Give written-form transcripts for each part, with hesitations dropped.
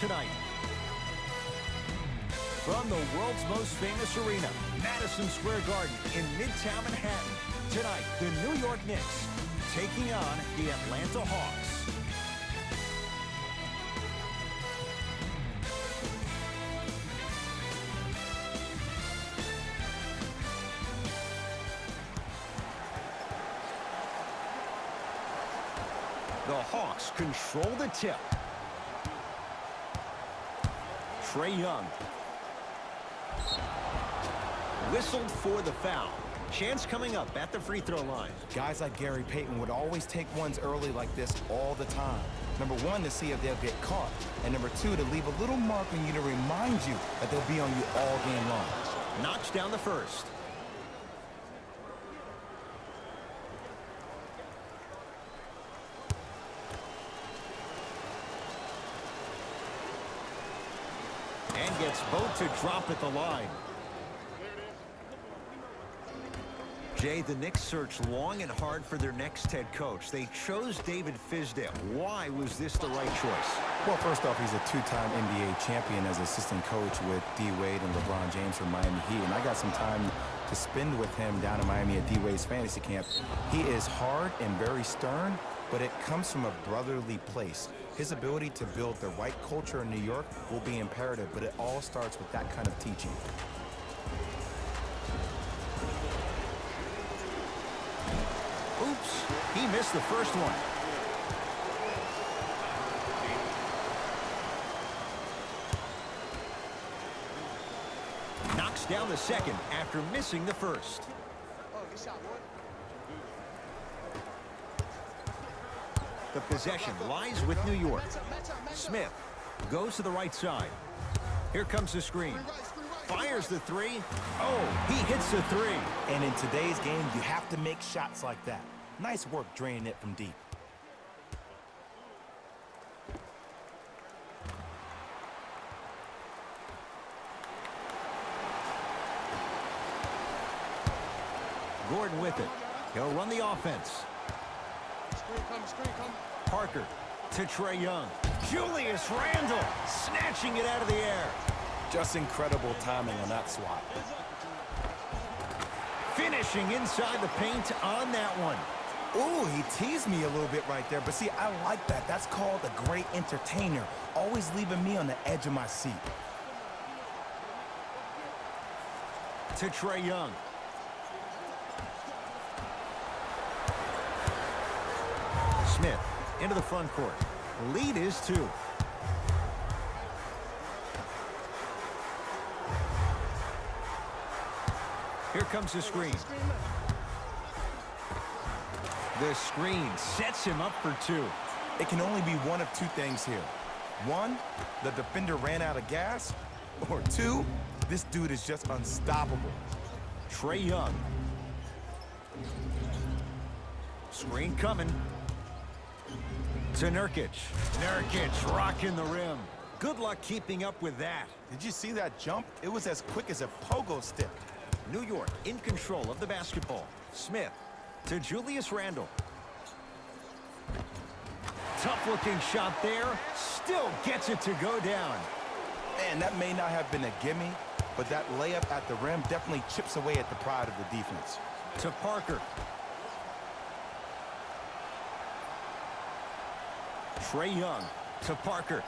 Tonight, from the world's most famous arena, Madison Square Garden in Midtown Manhattan, tonight, the New York Knicks taking on the Atlanta Hawks. The Hawks control the tip. Trae Young. Whistled for the foul. Chance coming up at the free throw line. Guys like Gary Payton would always take ones early like this all the time. Number one, to see if they'll get caught. And number two, to leave a little mark on you to remind you that they'll be on you all game long. Knocks down the first. And gets both to drop at the line. Jay, the Knicks searched long and hard for their next head coach. They chose David Fizdale. Why was this the right choice? Well, first off, he's a two-time NBA champion as assistant coach with D-Wade and LeBron James from Miami Heat. And I got some time to spend with him down in Miami at D-Wade's fantasy camp. He is hard and very stern, but it comes from a brotherly place. His ability to build the right culture in New York will be imperative, but it all starts with that kind of teaching. Oops, he missed the first one. Knocks down the second after missing the first. The possession lies with New York. Smith goes to the right side. Here comes the screen. Fires the three. Oh, he hits the three. And in today's game, you have to make shots like that. Nice work draining it from deep. Gordon with it. He'll run the offense. Screen come. Parker to Trae Young. Julius Randle snatching it out of the air. Just incredible timing on that swat. Finishing inside the paint on that one. Ooh, he teased me a little bit right there. But see, I like that. That's called a great entertainer. Always leaving me on the edge of my seat. To Trae Young. Smith into the front court. Lead is 2. Here comes the screen. The screen sets him up for 2. It can only be one of two things here. One, the defender ran out of gas. Or two, this dude is just unstoppable. Trae Young. Screen coming. To Nurkic. Nurkic rocking the rim. Good luck keeping up with that. Did you see that jump? It was as quick as a pogo stick. New York in control of the basketball. Smith to Julius Randle. Tough-looking shot there. Still gets it to go down. Man, that may not have been a gimme, but that layup at the rim definitely chips away at the pride of the defense. To Parker. Trae Young to Parker.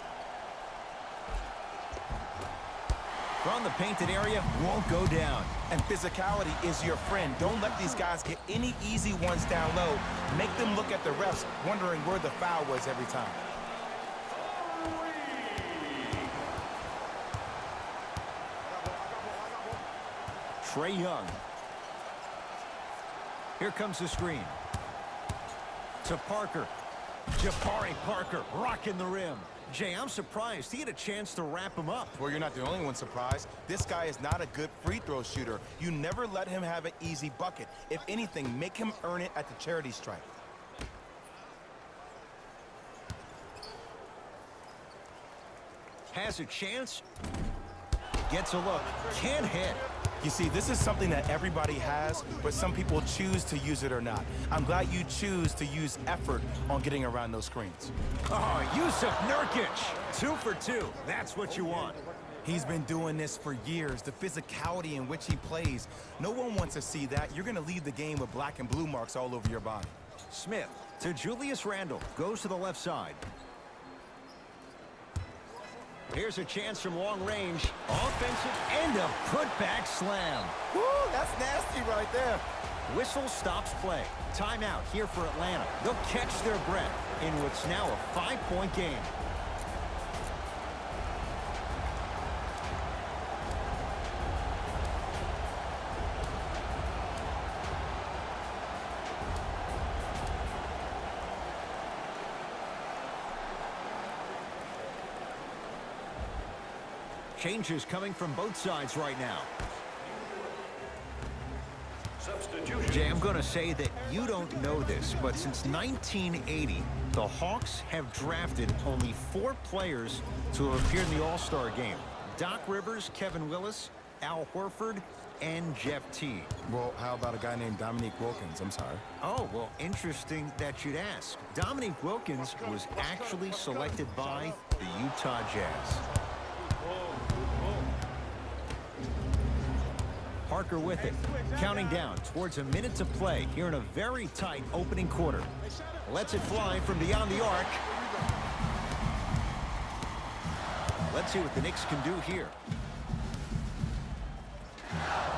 From the painted area, won't go down. And physicality is your friend. Don't let these guys get any easy ones down low. Make them look at the refs, wondering where the foul was every time. Trae Young. Here comes the screen. To Parker. Jabari Parker rocking the rim. Jay, I'm surprised he had a chance to wrap him up. Well, you're not the only one surprised. This guy is not a good free throw shooter. You never let him have an easy bucket. If anything, make him earn it at the charity stripe. Has a chance. Gets a look. Can't hit. You see, this is something that everybody has, but some people choose to use it or not. I'm glad you choose to use effort on getting around those screens. Oh, Yusuf Nurkic. 2 for 2. That's what you want. He's been doing this for years. The physicality in which he plays. No one wants to see that. You're going to leave the game with black and blue marks all over your body. Smith to Julius Randle. Goes to the left side. Here's a chance from long range. Offensive and a putback slam. Woo, that's nasty right there. Whistle stops play. Timeout here for Atlanta. They'll catch their breath in what's now a 5-point game. Changes coming from both sides right now. Jay, I'm going to say that you don't know this, but since 1980, the Hawks have drafted only 4 players to have appeared in the All-Star game. Doc Rivers, Kevin Willis, Al Horford, and Jeff Teague. Well, how about a guy named Dominique Wilkins? I'm sorry. Oh, well, interesting that you'd ask. Dominique Wilkins was actually selected by the Utah Jazz. Parker with it, counting down towards a minute to play here in a very tight opening quarter. Lets it fly from beyond the arc. Let's see what the Knicks can do here.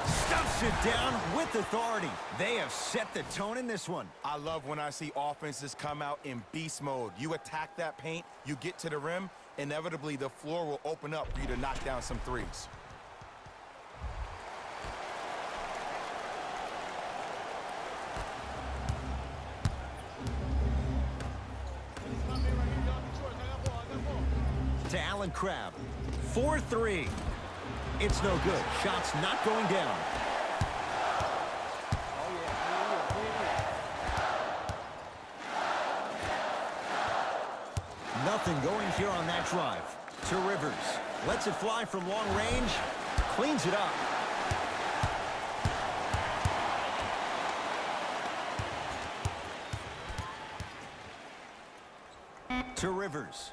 Stuffs it down with authority. They have set the tone in this one. I love when I see offenses come out in beast mode. You attack that paint, you get to the rim, inevitably the floor will open up for you to knock down some threes. To Allen Crabbe. 4-3. It's no good. Shot's not going down. Nothing going here on that drive. To Rivers. Lets it fly from long range. Cleans it up. To Rivers.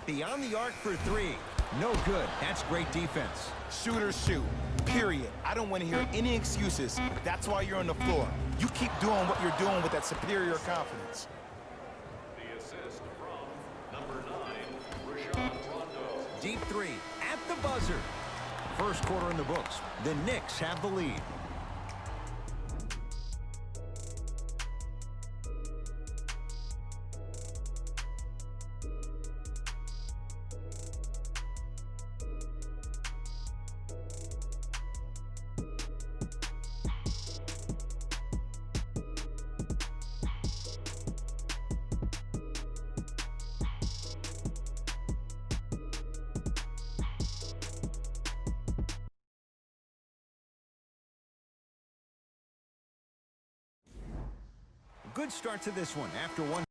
Beyond the arc for 3. No good. That's great defense. Shooters shoot, period. I don't want to hear any excuses. That's why you're on the floor. You keep doing what you're doing with that superior confidence. The assist from number 9, Rajon Rondo. Deep 3 at the buzzer. First quarter in the books. The Knicks have the lead. Good start to this one after one.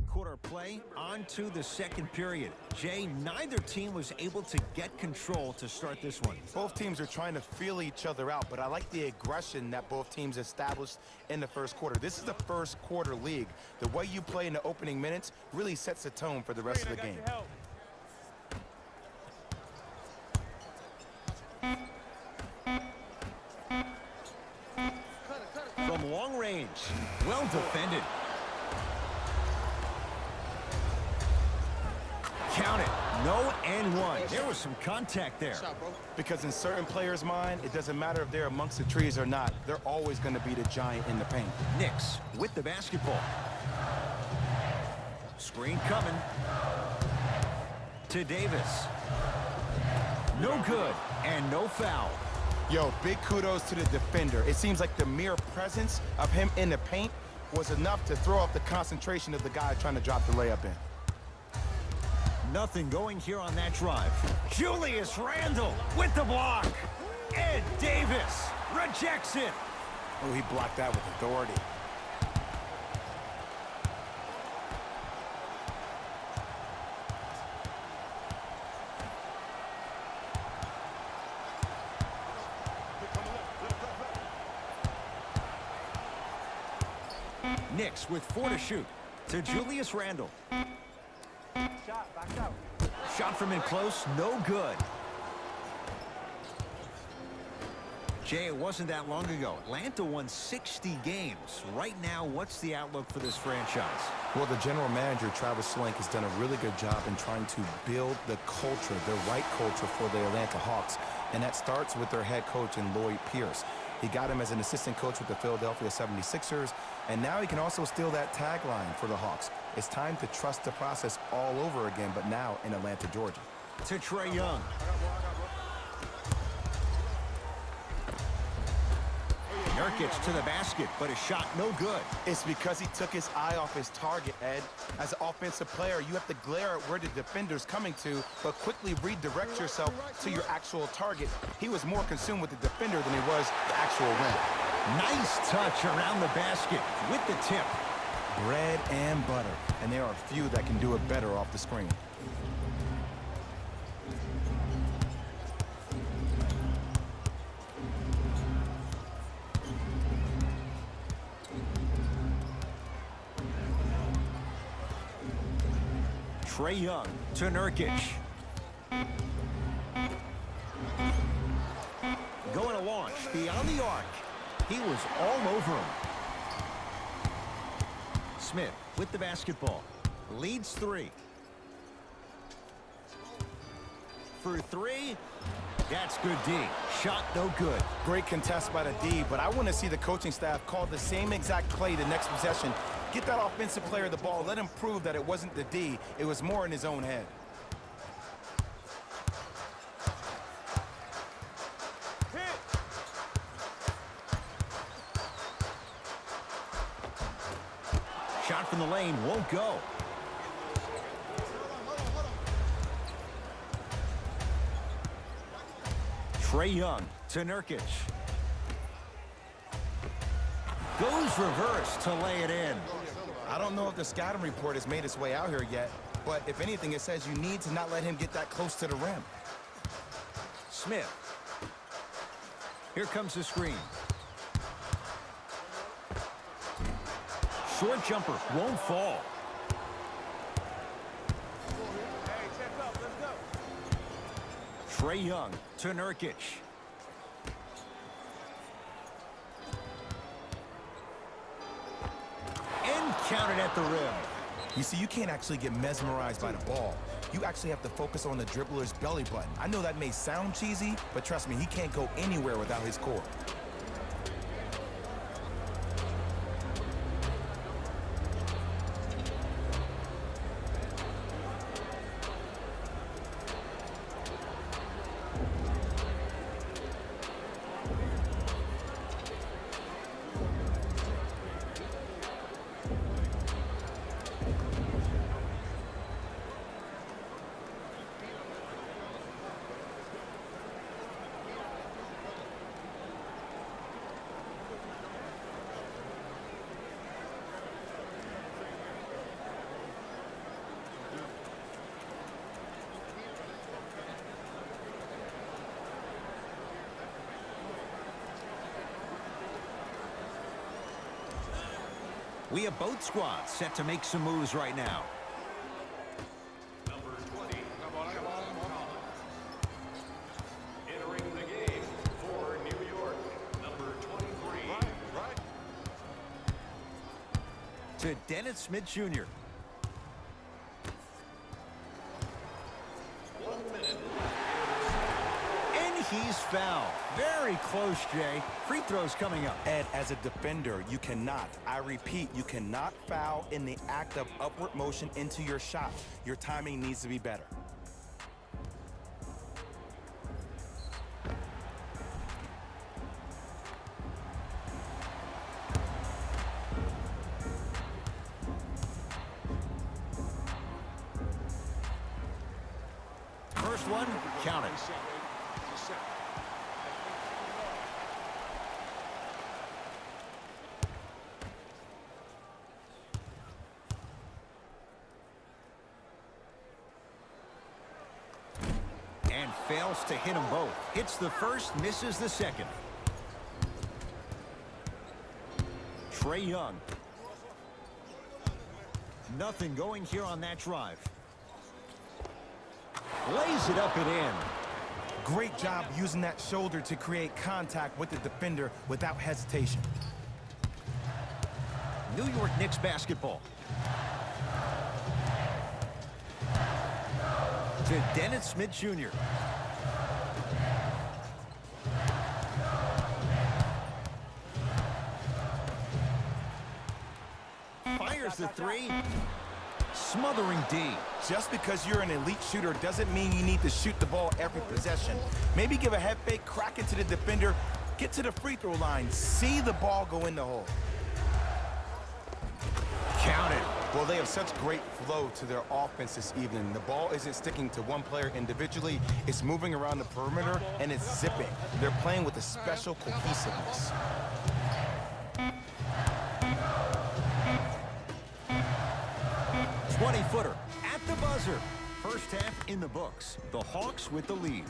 Quarter play on to the second period. Jay, neither team was able to get control to start this one. Both teams are trying to feel each other out, but I like the aggression that both teams established in the first quarter. This is the first quarter league. The way you play in the opening minutes really sets the tone for the rest of the game. From long range, well defended. Count it. No and one. There was some contact there. Because in certain players' mind, it doesn't matter if they're amongst the trees or not. They're always going to be the giant in the paint. Knicks with the basketball. Screen coming. To Davis. No good and no foul. Yo, big kudos to the defender. It seems like the mere presence of him in the paint was enough to throw off the concentration of the guy trying to drop the layup in. 0-0 going here on that drive. Julius Randle with the block. Ed Davis rejects it. Oh, he blocked that with authority. Knicks with 4 to shoot. To Julius Randle. Shot, back out. Shot from in close, no good. Jay, it wasn't that long ago. Atlanta won 60 games. Right now, what's the outlook for this franchise? Well, the general manager, Travis Slank, has done a really good job in trying to build the culture, the right culture for the Atlanta Hawks. And that starts with their head coach in Lloyd Pierce. He got him as an assistant coach with the Philadelphia 76ers, and now he can also steal that tagline for the Hawks. It's time to trust the process all over again, but now in Atlanta, Georgia. To Trae Young. Nurkic to the basket, but his shot no good. It's because he took his eye off his target, Ed. As an offensive player, you have to glare at where the defender's coming to, but quickly redirect yourself to your actual target. He was more consumed with the defender than he was the actual rim. Nice touch around the basket with the tip. Bread and butter, and there are few that can do it better off the screen. Trae Young to Nurkic. Going to launch beyond the arc. He was all over him. Smith with the basketball. Leads 3. For 3. That's good D. Shot no good. Great contest by the D, but I want to see the coaching staff call the same exact play the next possession. Get that offensive player the ball. Let him prove that it wasn't the D. It was more in his own head. Shot from the lane won't go. Trae Young to Nurkic. Goes reverse to lay it in. I don't know if the scouting report has made its way out here yet, but if anything, it says you need to not let him get that close to the rim. Smith. Here comes the screen. Short jumper won't fall. Hey, check up, let's go. Trae Young to Nurkic. And counted at the rim. You see, you can't actually get mesmerized by the ball. You actually have to focus on the dribbler's belly button. I know that may sound cheesy, but trust me, he can't go anywhere without his core. We have both squads set to make some moves right now. Number 20, Sean Collins. Entering the game for New York, number 23. Right. To Dennis Smith Jr. 1 minute. And he's fouled. Very close, Jay. Free throws coming up. Ed, as a defender, you cannot, I repeat, you cannot foul in the act of upward motion into your shot. Your timing needs to be better. First one, count it. And fails to hit them both. Hits the first, misses the second. Trae Young. Nothing going here on that drive. Lays it up and in. Great job using that shoulder to create contact with the defender without hesitation. New York Knicks basketball. To Dennis Smith Jr. Fires the three. Smothering D. Just because you're an elite shooter doesn't mean you need to shoot the ball every possession. Maybe give a head fake, crack it to the defender, get to the free throw line, see the ball go in the hole. Count it. Well, they have such great flow to their offense this evening. The ball isn't sticking to one player individually. It's moving around the perimeter, and it's zipping. They're playing with a special cohesiveness. Twenty-footer at the buzzer. First half in the books. The Hawks with the lead.